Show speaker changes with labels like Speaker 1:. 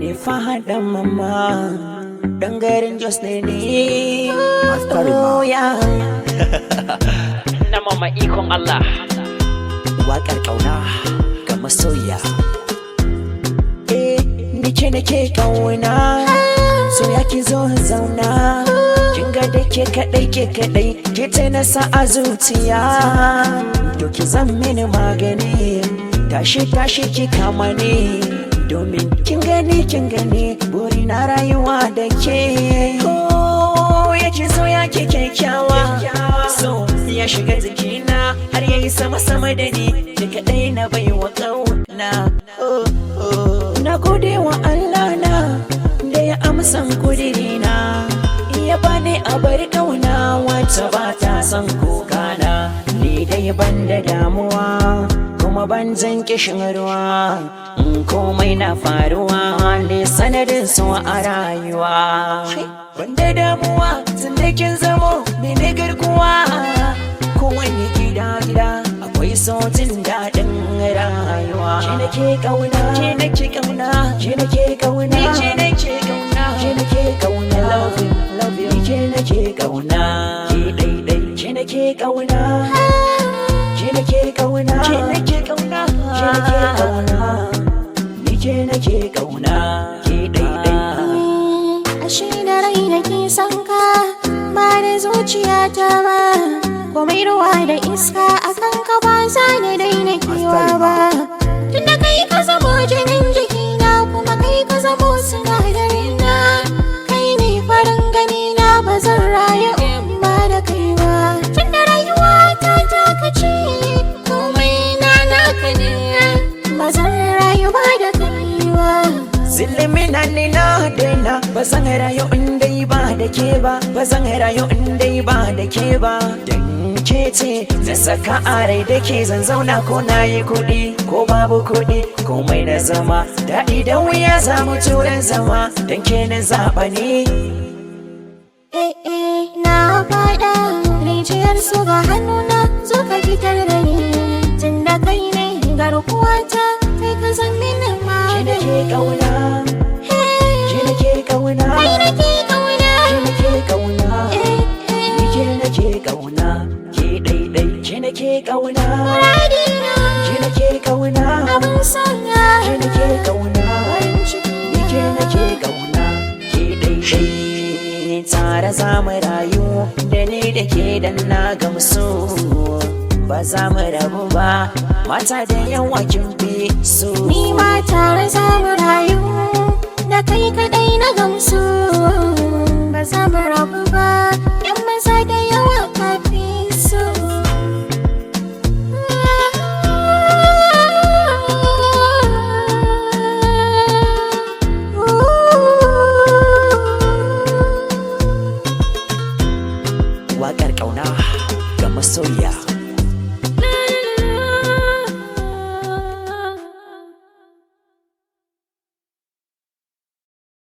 Speaker 1: ne fahadan mama dan garin Jos ne ya
Speaker 2: na mama ikon Allah.
Speaker 1: Waƙar ƙauna ga masoya. Nike nake ƙauna, so ya ki zo zauna. Kin ga da ke kaɗai ke ta nasa a zuciya. To ki zan mini magani, tashi ki kama ni. Domin kin gani buri na rayuwa da ke. Oh, ya ki zo ya ki kyakkyawa, so ya shiga jikina har yayi sama da ni. Da kaɗai na baiwa ƙauna. Na gode wa Allah na da ya amsan kudirina, ya bani abar ƙauna wacce ba ta son kokana. Ni dai ban da damuwa kuma ban jan kishin ruwa, komai na faruwa ne sanadin so a rayuwa. Ban da damuwa tun da kin zamo mini garkuwa, kowane gida akwai sautin daɗin rayuwa. Ke nake ƙauna, ke nake ƙauna, ke nake ƙauna, ke nake ƙauna, ke nake ƙauna. Love you, ke nake ƙauna, ke ɗai, ke nake ƙauna, ke nake ƙauna, ke nake ƙauna, ke nake ƙauna, ni ke nake ƙauna, ke ɗai.
Speaker 3: Ashe da rai nake son ka, ba da zuciyata ba. Komai ruwa da iska akan ka ba za ni daina kewa ba. Tunda kai ka zamo jinin jikina, kuma kai ka zamo sinadarina. Kai ne farin gani na, ba zan rayu in ba da kai ba. Tunda rayuwa ta taka ce, komai na naka ne, ba zan rayu ba da kai ba.
Speaker 1: Zilimina ni na daina, ba zan rayu in dai ba da ke ba, ba zan rayu in dai ba da ke ba. Ke ce na saka a rai da ke zan zauna, ko na yi kuɗi ko babu kuɗi, komai na zama daɗi da wuya za mu turan zama, don ke na zaɓa ni.
Speaker 3: Na faɗa rijiyar su ga hannuna, zo ka fitar da ni. Tun da kai ne garkuwata, kai ka zan mini magani.
Speaker 1: Ke nake ƙauna, ke nake ƙauna,
Speaker 3: kai nake ƙauna,
Speaker 1: ke nake ƙauna, ni ke nake ƙauna, ke ɗai, ke nake ƙauna,
Speaker 3: muradina,
Speaker 1: ke nake ƙauna,
Speaker 3: abin sanya,
Speaker 1: ke nake ƙauna, ni ke nake ƙauna, ke ɗai. Tare za mu rayu da ni da ke dan na gamsu, ba za mu rabu ba, mata da yawa kin fi su.
Speaker 3: ni ma tare za mu rayu, da kai kaɗai na gamsu, ba za mu rabu ba, yan maza da yawa ka fi su.
Speaker 1: Waƙar ƙauna ga masoya.